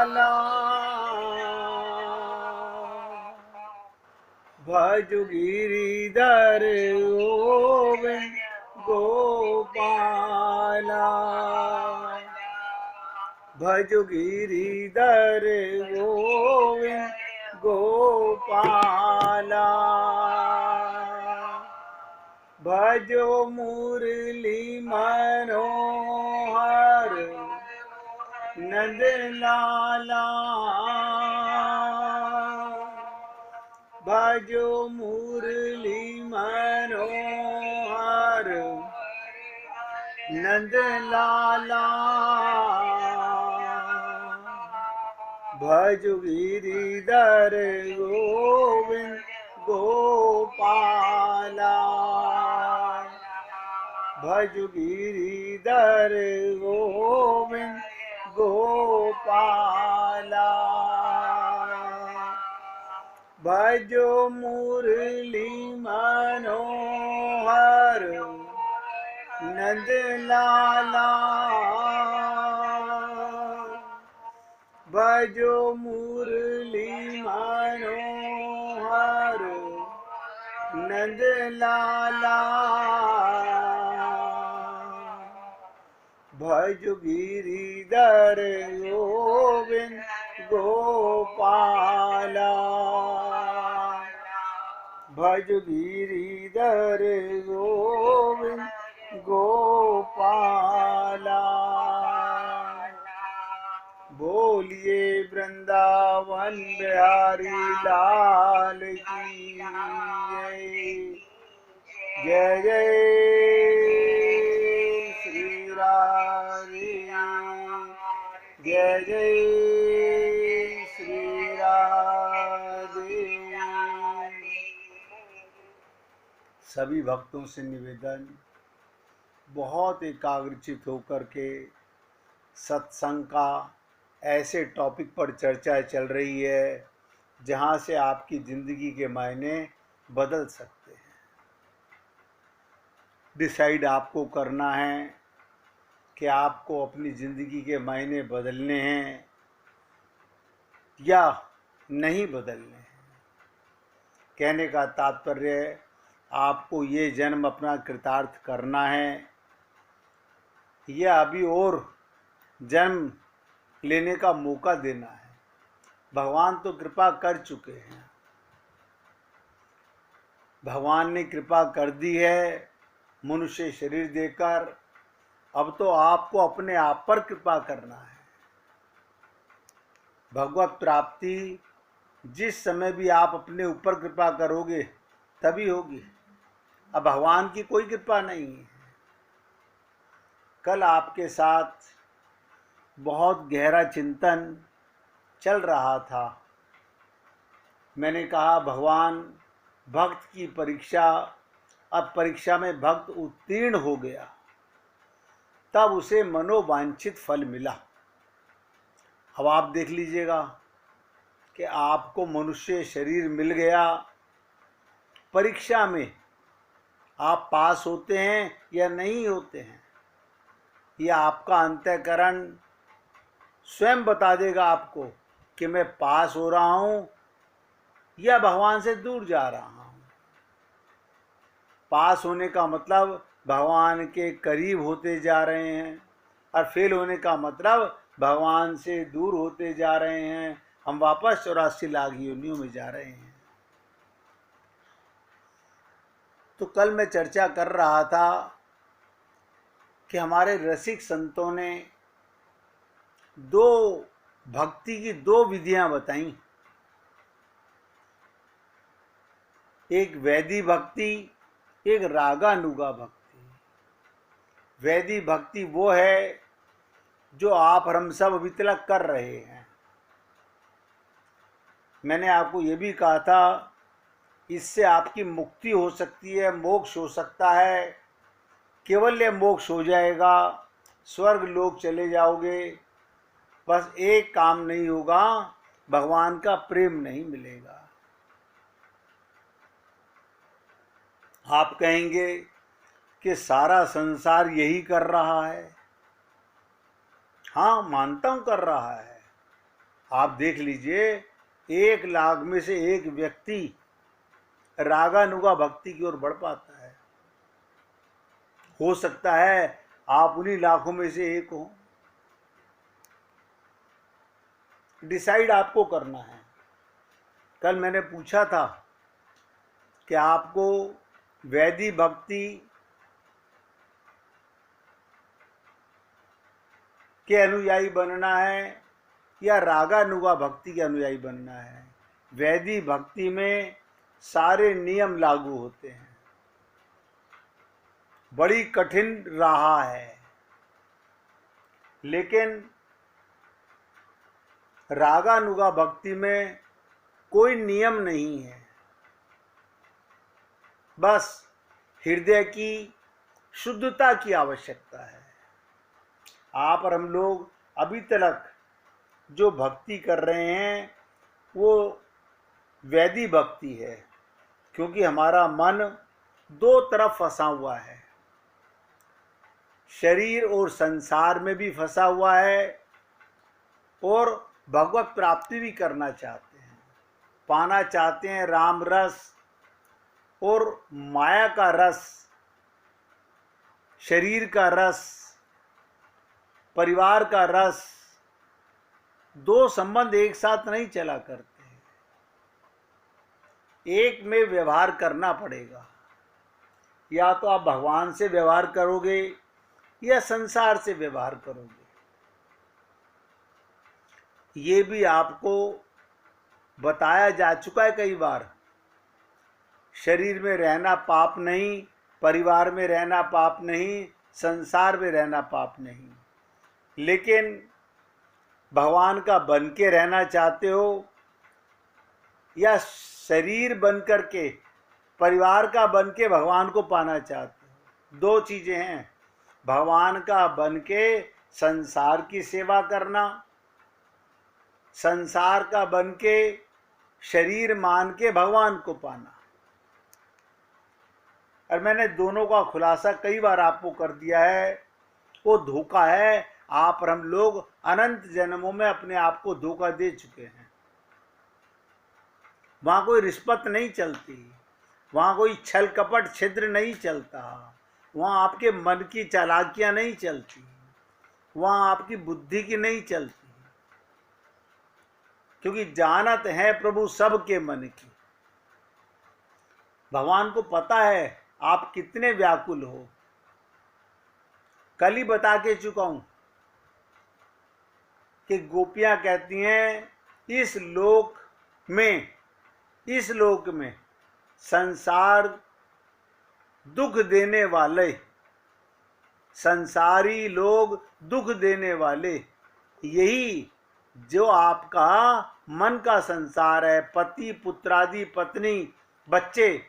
लाला भजु गिरिधर गोविंद गोपाला भजु गिरिधर गोविंद गोपाला भजो मुरली मनोहर नंद लाला भजो मुरली मनोहर नंद लाला भजो गिरिधर गोविंद गोपाला भजु गिरिधर गोविंद गोपाला भजो मुरली मनोहर नंद लाला भजो मुरली मनोहर नंद लाला भजु गिरिधर गोविंद गोपाला भजु गिरिधर गोविंद गोपाला बोलिए वृंदावन बिहारी लाल की जय जय श्री राधे जय जय श्री राधे। सभी भक्तों से निवेदन, बहुत एकाग्रचित होकर के सत्संग का ऐसे टॉपिक पर चर्चा चल रही है जहाँ से आपकी ज़िंदगी के मायने बदल सकते हैं। डिसाइड आपको करना है कि आपको अपनी ज़िंदगी के मायने बदलने हैं या नहीं बदलने हैं। कहने का तात्पर्य, आपको ये जन्म अपना कृतार्थ करना है या अभी और जन्म लेने का मौका देना है। भगवान तो कृपा कर चुके हैं, भगवान ने कृपा कर दी है मनुष्य शरीर देकर। अब तो आपको अपने आप पर कृपा करना है। भगवत प्राप्ति जिस समय भी आप अपने ऊपर कृपा करोगे तभी होगी। अब भगवान की कोई कृपा नहीं है। कल आपके साथ बहुत गहरा चिंतन चल रहा था। मैंने कहा भगवान भक्त की परीक्षा, अब परीक्षा में भक्त उत्तीर्ण हो गया तब उसे मनोवांछित फल मिला। अब आप देख लीजिएगा कि आपको मनुष्य शरीर मिल गया, परीक्षा में आप पास होते हैं या नहीं होते हैं, यह आपका अंतःकरण स्वयं बता देगा आपको कि मैं पास हो रहा हूँ या भगवान से दूर जा रहा हूँ। पास होने का मतलब भगवान के करीब होते जा रहे हैं और फेल होने का मतलब भगवान से दूर होते जा रहे हैं। हम वापस 84 लाख योनियों में जा रहे हैं। तो कल मैं चर्चा कर रहा था कि हमारे रसिक संतों ने भक्ति की दो विधियां बताई। एक वैदिक भक्ति, एक रागानुगा भक्ति। वैदिक भक्ति वो है जो आप और हम सब अभी तक कर रहे हैं। मैंने आपको ये भी कहा था इससे आपकी मुक्ति हो सकती है, मोक्ष हो सकता है, केवल मोक्ष हो जाएगा, स्वर्ग लोक चले जाओगे। बस एक काम नहीं होगा, भगवान का प्रेम नहीं मिलेगा। आप कहेंगे कि सारा संसार यही कर रहा है। हाँ, मानता हूं कर रहा है, आप देख लीजिए, 1,00,000 में से एक व्यक्ति रागानुगा भक्ति की ओर बढ़ पाता है। हो सकता है आप उन्हीं लाखों में से एक हो। डिसाइड आपको करना है। कल मैंने पूछा था कि आपको वैदिक भक्ति के अनुयायी बनना है या रागानुगा भक्ति के अनुयायी बनना है। वैदिक भक्ति में सारे नियम लागू होते हैं, बड़ी कठिन राह है, लेकिन रागानुगा भक्ति में कोई नियम नहीं है, बस हृदय की शुद्धता की आवश्यकता है। आप और हम लोग अभी तक जो भक्ति कर रहे हैं वो वैदिक भक्ति है, क्योंकि हमारा मन दो तरफ फंसा हुआ है, शरीर और संसार में भी फंसा हुआ है और भगवत प्राप्ति भी करना चाहते हैं, पाना चाहते हैं राम रस और माया का रस, शरीर का रस, परिवार का रस। दो संबंध एक साथ नहीं चला करते, एक में व्यवहार करना पड़ेगा। या तो आप भगवान से व्यवहार करोगे या संसार से व्यवहार करोगे। ये भी आपको बताया जा चुका है कई बार। शरीर में रहना पाप नहीं, परिवार में रहना पाप नहीं, संसार में रहना पाप नहीं, लेकिन भगवान का बन के रहना चाहते हो या शरीर बन कर के, परिवार का बन के भगवान को पाना चाहते हो। दो चीजें हैं, भगवान का बन के संसार की सेवा करना, संसार का बन के शरीर मान के भगवान को पाना। और मैंने दोनों का खुलासा कई बार आपको कर दिया है, वो धोखा है। आप और हम लोग अनंत जन्मों में अपने आप को धोखा दे चुके हैं। वहां कोई रिश्वत नहीं चलती, वहां कोई छल कपट छिद्र नहीं चलता, वहां आपके मन की चालाकियां नहीं चलती, वहां आपकी बुद्धि की नहीं चलती, क्योंकि जानत है प्रभु सबके मन की। भगवान को पता है आप कितने व्याकुल हो। कल ही बता के चुका हूं कि गोपियां कहती हैं इस लोक में संसार दुख देने वाले, संसारी लोग दुख देने वाले, यही जो आपका मन का संसार है, पति पुत्रादि पत्नी बच्चे,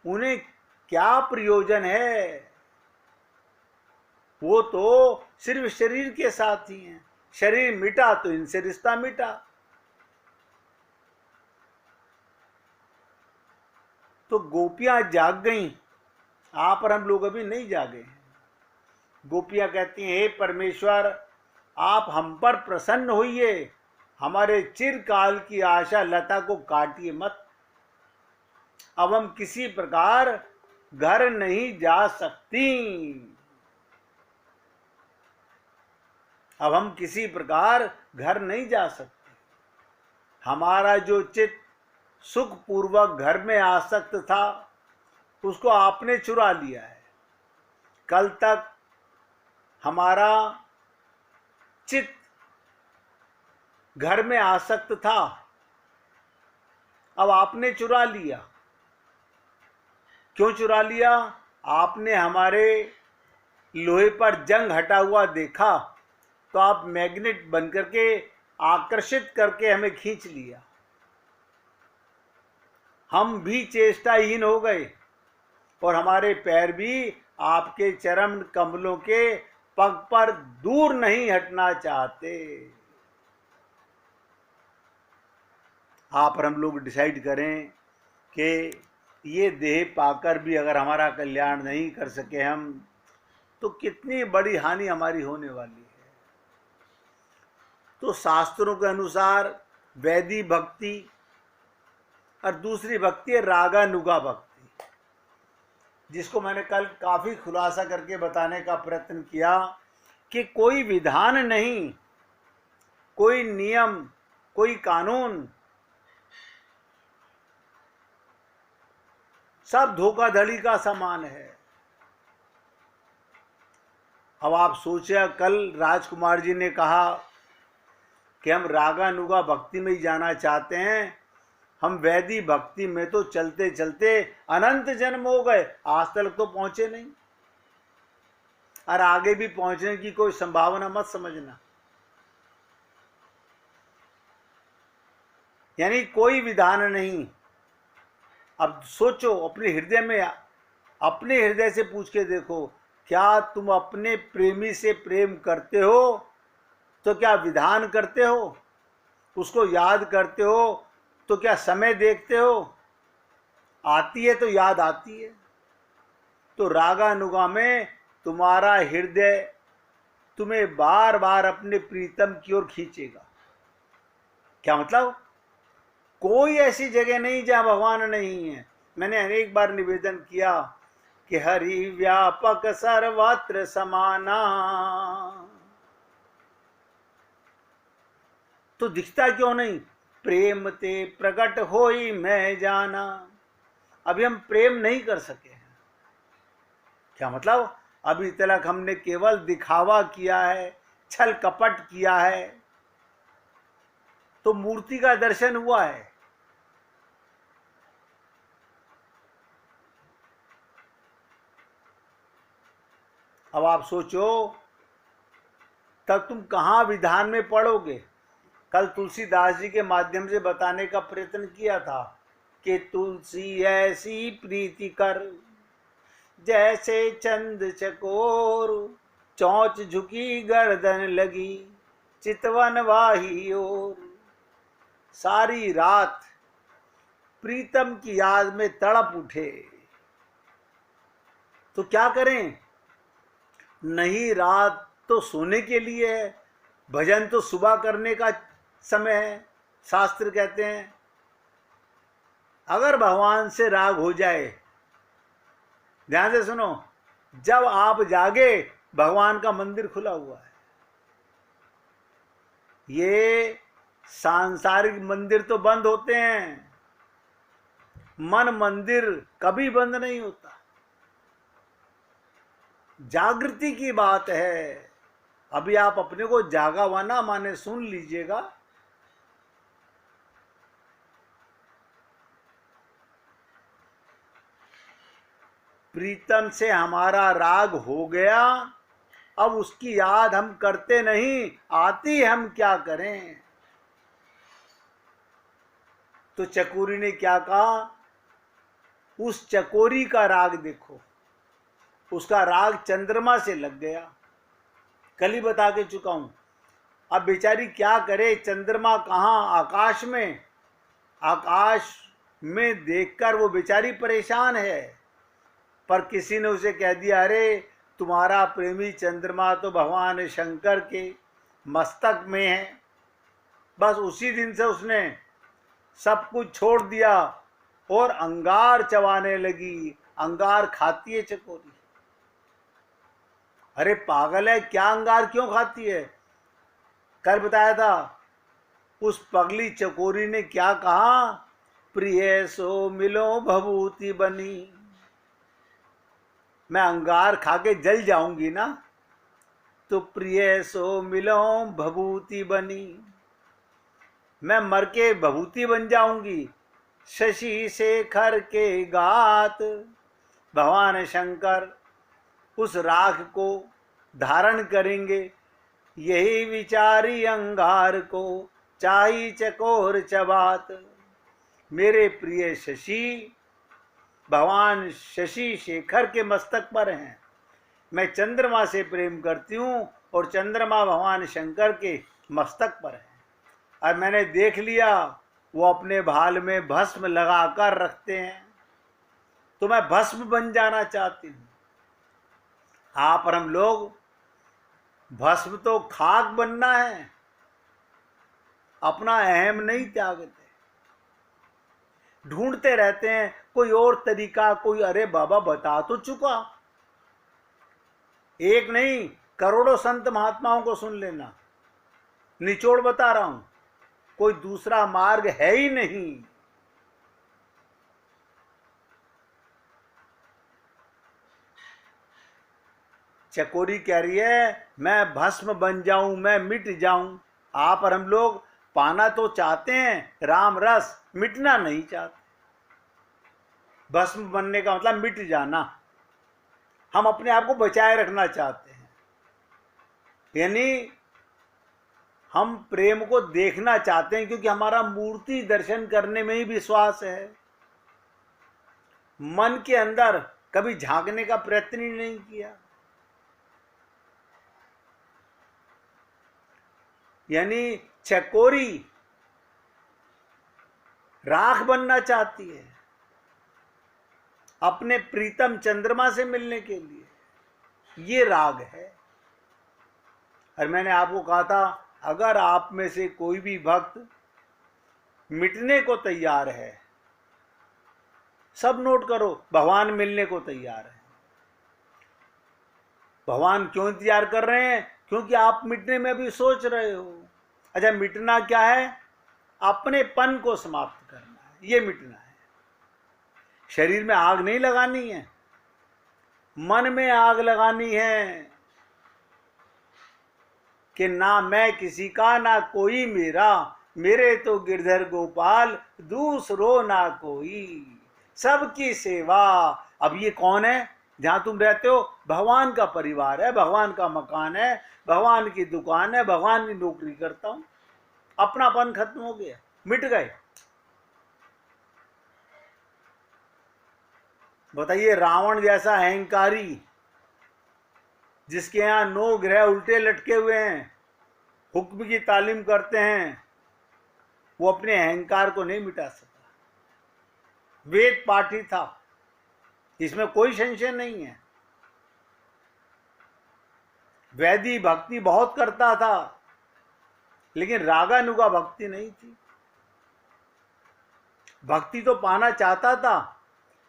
उन्हें क्या प्रयोजन है? वो तो सिर्फ शरीर के साथ ही हैं। शरीर मिटा तो इनसे रिश्ता मिटा। तो गोपियां जाग गईं, आप और हम लोग अभी नहीं जागे हैं। गोपियां कहती हैं हे परमेश्वर, आप हम पर प्रसन्न होइए, हमारे चिरकाल की आशा लता को काटिए मत। अब हम किसी प्रकार घर नहीं जा सकती, अब हम किसी प्रकार घर नहीं जा सकते। हमारा जो चित्त सुख पूर्वक घर में आसक्त था, उसको आपने चुरा लिया है। कल तक हमारा चित्त घर में आसक्त था, अब आपने चुरा लिया। क्यों चुरा लिया? आपने हमारे लोहे पर जंग हटा हुआ देखा, तो आप मैग्नेट बन करके आकर्षित करके हमें खींच लिया। हम भी चेष्टाहीन हो गए और हमारे पैर भी आपके चरण कमलों के पग पर दूर नहीं हटना चाहते। आप और हम लोग डिसाइड करें कि ये देह पाकर भी अगर हमारा कल्याण नहीं कर सके हम, तो कितनी बड़ी हानि हमारी होने वाली है। तो शास्त्रों के अनुसार वैदी भक्ति और दूसरी भक्ति है रागानुगा भक्ति, जिसको मैंने कल काफ़ी खुलासा करके बताने का प्रयत्न किया कि कोई विधान नहीं, कोई नियम, कोई कानून, सब धोखाधड़ी का समान है। अब आप सोचिए, कल राजकुमार जी ने कहा कि हम रागानुगा भक्ति में ही जाना चाहते हैं, हम वैदी भक्ति में तो चलते चलते अनंत जन्म हो गए, आज तक तो पहुंचे नहीं, और आगे भी पहुंचने की कोई संभावना मत समझना। यानी कोई विधान नहीं। अब सोचो, अपने हृदय में, अपने हृदय से पूछ के देखो, क्या तुम अपने प्रेमी से प्रेम करते हो तो क्या विधान करते हो, उसको याद करते हो तो क्या समय देखते हो? आती है तो याद आती है। तो रागानुगा में तुम्हारा हृदय तुम्हें बार बार अपने प्रीतम की ओर खींचेगा। क्या मतलब? कोई ऐसी जगह नहीं जहां भगवान नहीं है। मैंने अनेक बार निवेदन किया कि हरि व्यापक सर्वत्र समाना, तो दिखता क्यों नहीं? प्रेम ते प्रकट होई मैं जाना। अभी हम प्रेम नहीं कर सके हैं। क्या मतलब? अभी तक हमने केवल दिखावा किया है, छल कपट किया है, तो मूर्ति का दर्शन हुआ है। अब आप सोचो, तब तुम कहां विधान में पढ़ोगे? कल तुलसीदास जी के माध्यम से बताने का प्रयत्न किया था कि तुलसी ऐसी प्रीति कर, जैसे चंद चकोर, चौंच झुकी गर्दन लगी, चितवन वाही ओर। सारी रात प्रीतम की याद में तड़प उठे, तो क्या करें? नहीं, रात तो सोने के लिए है, भजन तो सुबह करने का समय है, शास्त्र कहते हैं। अगर भगवान से राग हो जाए, ध्यान से सुनो, जब आप जागे भगवान का मंदिर खुला हुआ है। ये सांसारिक मंदिर तो बंद होते हैं, मन मंदिर कभी बंद नहीं होता। जागृति की बात है। अभी आप अपने को जागा हुआ ना माने, सुन लीजिएगा। प्रीतम से हमारा राग हो गया, अब उसकी याद हम करते नहीं, आती हम क्या करें? तो चकोरी ने क्या कहा? उस चकोरी का राग देखो, उसका राग चंद्रमा से लग गया। कल ही बता के चुका हूं। अब बेचारी क्या करे? चंद्रमा कहाँ? आकाश में। आकाश में देखकर वो बेचारी परेशान है, पर किसी ने उसे कह दिया, अरे तुम्हारा प्रेमी चंद्रमा तो भगवान शंकर के मस्तक में है। बस उसी दिन से उसने सब कुछ छोड़ दिया और अंगार चबाने लगी। अंगार खाती है चकोरी। अरे पागल है क्या? अंगार क्यों खाती है? कल बताया था। उस पगली चकोरी ने क्या कहा? प्रिय सो मिलो भभूति बनी। मैं अंगार खा के जल जाऊंगी ना, तो प्रिय सो मिलो भभूति बनी, मैं मर के भभूति बन जाऊंगी। शशि शेखर के गात, भगवान शंकर उस राख को धारण करेंगे। यही विचारी अंगार को चाही चकोर चबात। मेरे प्रिय शशि भगवान शशि शेखर के मस्तक पर हैं। मैं चंद्रमा से प्रेम करती हूँ और चंद्रमा भगवान शंकर के मस्तक पर है। और मैंने देख लिया वो अपने भाल में भस्म लगाकर रखते हैं, तो मैं भस्म बन जाना चाहती हूँ। हाँ, पर हम लोग भस्म तो खाक बनना है, अपना अहम नहीं त्यागते, ढूंढते रहते हैं कोई और तरीका, कोई, अरे बाबा बता तो चुका, एक नहीं करोड़ों संत महात्माओं को सुन लेना, निचोड़ बता रहा हूं, कोई दूसरा मार्ग है ही नहीं। चकोरी कह रही है मैं भस्म बन जाऊं, मैं मिट जाऊं। आप और हम लोग पाना तो चाहते हैं राम रस, मिटना नहीं चाहते। भस्म बनने का मतलब मिट जाना, हम अपने आप को बचाए रखना चाहते हैं। यानी हम प्रेम को देखना चाहते हैं, क्योंकि हमारा मूर्ति दर्शन करने में ही विश्वास है। मन के अंदर कभी झांकने का प्रयत्न ही नहीं किया। यानी चकोरी राख बनना चाहती है अपने प्रीतम चंद्रमा से मिलने के लिए। ये राग है। और मैंने आपको कहा था, अगर आप में से कोई भी भक्त मिटने को तैयार है, सब नोट करो, भगवान मिलने को तैयार है। भगवान क्यों इंतजार कर रहे हैं? क्योंकि आप मिटने में भी सोच रहे हो। अच्छा, मिटना क्या है? अपनेपन को समाप्त करना है, ये मिटना है। शरीर में आग नहीं लगानी है, मन में आग लगानी है कि ना मैं किसी का, ना कोई मेरा, मेरे तो गिरधर गोपाल, दूसरो ना कोई, सबकी सेवा। अब ये कौन है? जहां तुम रहते हो भगवान का परिवार है, भगवान का मकान है, भगवान की दुकान है, भगवान की नौकरी करता हूं। अपनापन खत्म हो गया, मिट गए। बताइए, रावण जैसा अहंकारी, जिसके यहां 9 ग्रह उल्टे लटके हुए हैं, हुक्म की तालीम करते हैं, वो अपने अहंकार को नहीं मिटा सका। वेद पाठी था, इसमें कोई संशय नहीं है। वैदी भक्ति बहुत करता था, लेकिन रागानुगा भक्ति नहीं थी। भक्ति तो पाना चाहता था,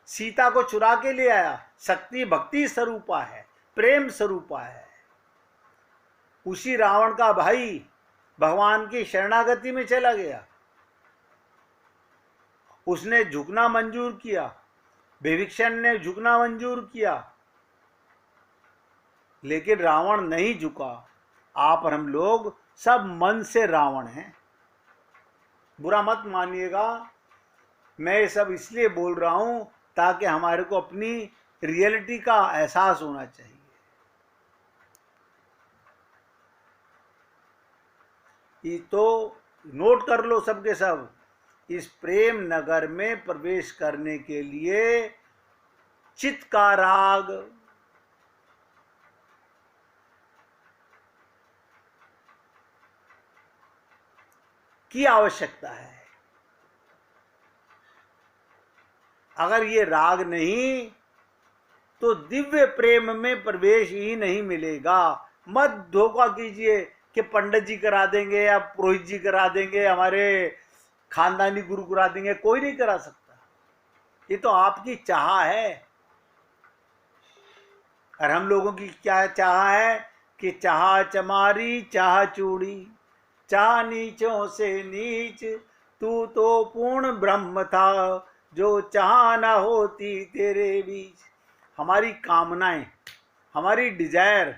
सीता को चुरा के ले आया। शक्ति भक्ति स्वरूपा है, प्रेम स्वरूपा है। उसी रावण का भाई भगवान की शरणागति में चला गया, उसने झुकना मंजूर किया, विभीषण ने झुकना मंजूर किया, लेकिन रावण नहीं झुका। आप और हम लोग सब मन से रावण हैं। बुरा मत मानिएगा, मैं ये सब इसलिए बोल रहा हूं ताकि हमारे को अपनी रियलिटी का एहसास होना चाहिए। ये तो नोट कर लो सबके सब, इस प्रेम नगर में प्रवेश करने के लिए चित्त का राग, की आवश्यकता है। अगर ये राग नहीं तो दिव्य प्रेम में प्रवेश ही नहीं मिलेगा। मत धोखा कीजिए कि पंडित जी करा देंगे या पुरोहित जी करा देंगे, हमारे खानदानी गुरु करा देंगे। कोई नहीं करा सकता, ये तो आपकी चाह है। और हम लोगों की क्या चाह है कि चाह चमारी चाह चूड़ी, चाह नीचों से नीच, तू तो पूर्ण ब्रह्म था, जो चाह ना होती तेरे बीच। हमारी कामनाएं, हमारी डिजायर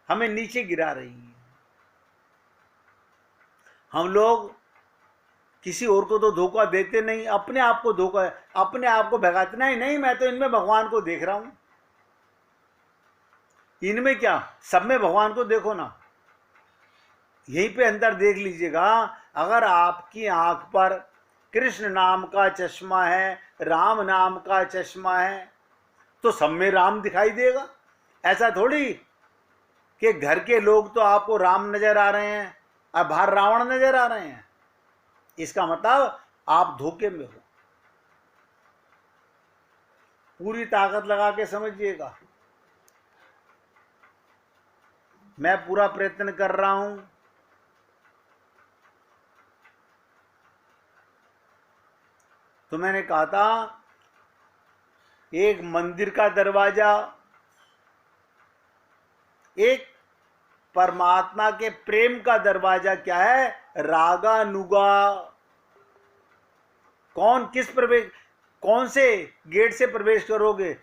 हमें नीचे गिरा रही हैं। हम लोग किसी और को तो धोखा देते नहीं, अपने आप को धोखा, अपने आप को भगाते नहीं। नहीं, मैं तो इनमें भगवान को देख रहा हूं। इनमें क्या, सब में भगवान को देखो ना, यहीं पे अंदर देख लीजिएगा। अगर आपकी आंख पर कृष्ण नाम का चश्मा है, राम नाम का चश्मा है, तो सब में राम दिखाई देगा। ऐसा थोड़ी कि घर के लोग तो आपको राम नजर आ रहे हैं और बाहर रावण नजर आ रहे हैं। इसका मतलब आप धोखे में हो। पूरी ताकत लगा के समझिएगा। मैं पूरा प्रयत्न कर रहा हूं तो मैंने कहा था एक मंदिर का दरवाजा, एक परमात्मा के प्रेम का दरवाजा क्या है? रागानुगा। कौन से गेट से प्रवेश करोगे?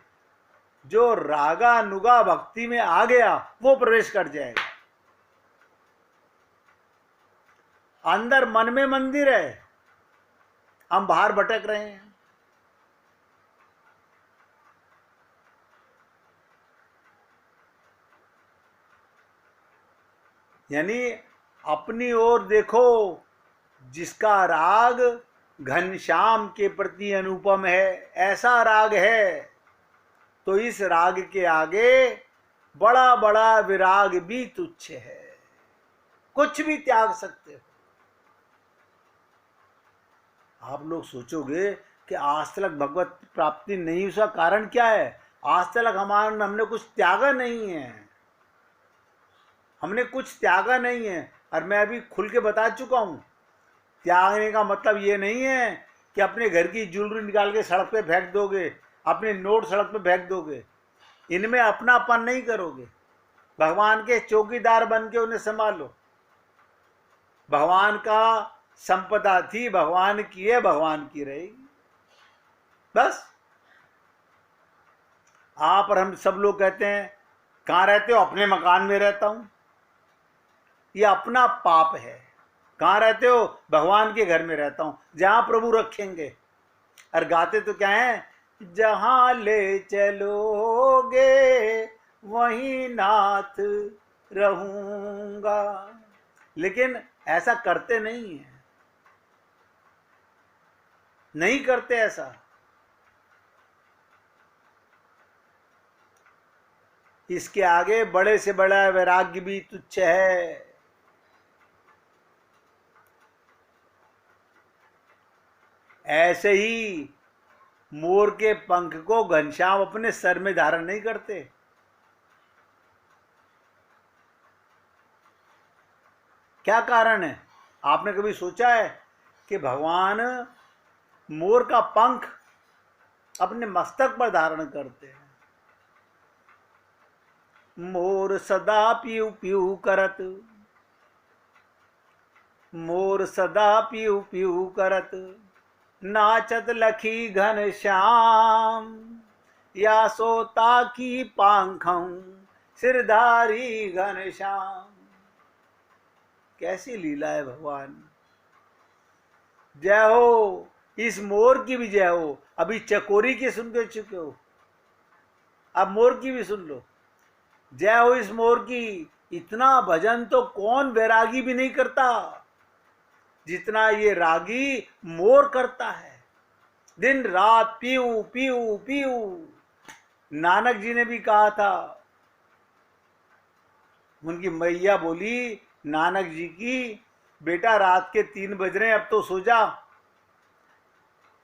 जो रागानुगा भक्ति में आ गया वो प्रवेश कर जाएगा। अंदर मन में मंदिर है, हम बाहर भटक रहे हैं। यानी अपनी ओर देखो, जिसका राग घनश्याम के प्रति अनुपम है, ऐसा राग है, तो इस राग के आगे बड़ा बड़ा विराग भी तुच्छ है, कुछ भी त्याग सकते हो। आप लोग सोचोगे कि आज तक भगवत प्राप्ति नहीं, उसका कारण क्या है? आज तक हमने कुछ त्यागा नहीं है, हमने कुछ त्यागा नहीं है। और मैं अभी खुल के बता चुका हूं, त्यागने का मतलब ये नहीं है कि अपने घर की ज्वेलरी निकाल के सड़क पे फेंक दोगे, अपने नोट सड़क पे फेंक दोगे, इनमें अपनापन नहीं करोगे। भगवान के चौकीदार बन के उन्हें संभालो। भगवान का संपदा थी, भगवान की है, भगवान की रहेगी, बस। आप और हम सब लोग कहते हैं कहाँ रहते हो? अपने मकान में रहता हूं। ये अपना पाप है। कहाँ रहते हो? भगवान के घर में रहता हूं, जहां प्रभु रखेंगे। और गाते तो क्या है? जहां ले चलोगे वहीं नाथ रहूंगा। लेकिन ऐसा करते नहीं है, नहीं करते ऐसा। इसके आगे बड़े से बड़ा वैराग्य भी तुच्छ है। ऐसे ही मोर के पंख को घनश्याम अपने सर में धारण नहीं करते। क्या कारण है? आपने कभी सोचा है कि भगवान मोर का पंख अपने मस्तक पर धारण करते हैं? मोर सदा पीऊ पीऊ करत, मोर सदा पीऊ पीऊ करत, नाचत लखी घनश्याम, या सोता की पांखं सिरधारी घनश्याम। कैसी लीला है भगवान। जय हो, इस मोर की भी जय हो। अभी चकोरी की सुन के चुके हो, अब मोर की भी सुन लो। जय हो इस मोर की। इतना भजन तो कौन वैरागी भी नहीं करता जितना ये रागी मोर करता है। दिन रात पीऊ पीऊ पीऊ। नानक जी ने भी कहा था, उनकी मैया बोली नानक जी की, बेटा रात के 3 बज रहे हैं, अब तो सो जा।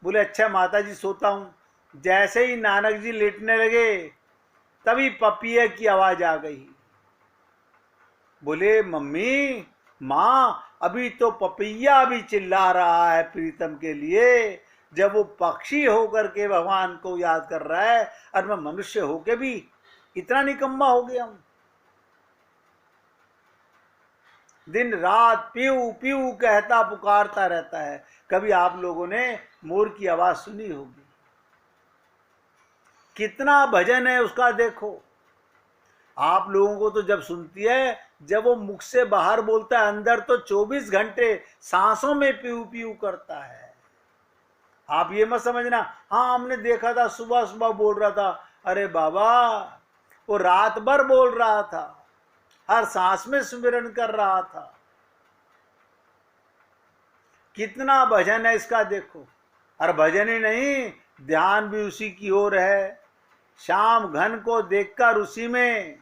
बोले अच्छा माता जी सोता हूं। जैसे ही नानक जी लेटने लगे तभी पपिया की आवाज आ गई। बोले मम्मी, माँ, अभी तो पपैया भी चिल्ला रहा है प्रीतम के लिए, जब वो पक्षी होकर के भगवान को याद कर रहा है, और मैं मनुष्य होके भी इतना निकम्मा हो गया हूं। दिन रात पीऊ पीऊ कहता पुकारता रहता है। कभी आप लोगों ने मोर की आवाज सुनी होगी। कितना भजन है उसका देखो। आप लोगों को तो जब सुनती है, जब वो मुख से बाहर बोलता है, अंदर तो 24 घंटे सांसों में पीऊ पीऊ करता है। आप ये मत समझना हाँ हमने देखा था सुबह सुबह बोल रहा था। अरे बाबा, वो रात भर बोल रहा था, हर सांस में सुमिरन कर रहा था। कितना भजन है इसका देखो। और भजन ही नहीं, ध्यान भी उसी की ओर है। श्याम घन को देखकर उसी में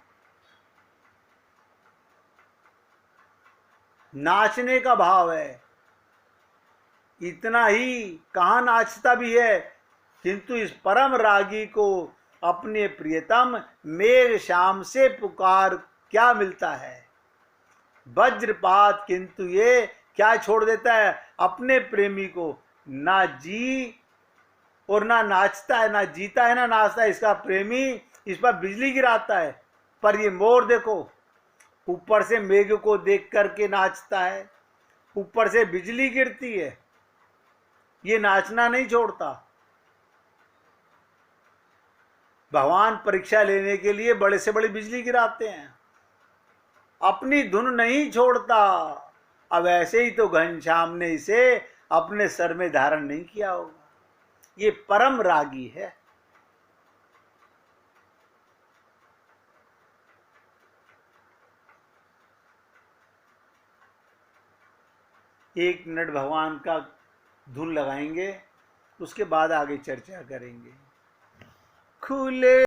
नाचने का भाव है। इतना ही कहाँ नाचता भी है, किंतु इस परम रागी को अपने प्रियतम मेघ श्याम से पुकार क्या मिलता है? वज्रपात। किंतु ये क्या छोड़ देता है? अपने प्रेमी को ना जी और ना नाचता है, ना जीता है, ना नाचता है। इसका प्रेमी इस पर बिजली गिराता है। पर ये मोर देखो, ऊपर से मेघ को देख करके नाचता है, ऊपर से बिजली गिरती है, ये नाचना नहीं छोड़ता। भगवान परीक्षा लेने के लिए बड़े से बड़ी बिजली गिराते हैं, अपनी धुन नहीं छोड़ता। अब ऐसे ही तो घनश्याम ने इसे अपने सर में धारण नहीं किया होगा। ये परम रागी है। एक मिनट भगवान का धुन लगाएंगे, उसके बाद आगे चर्चा करेंगे। खुले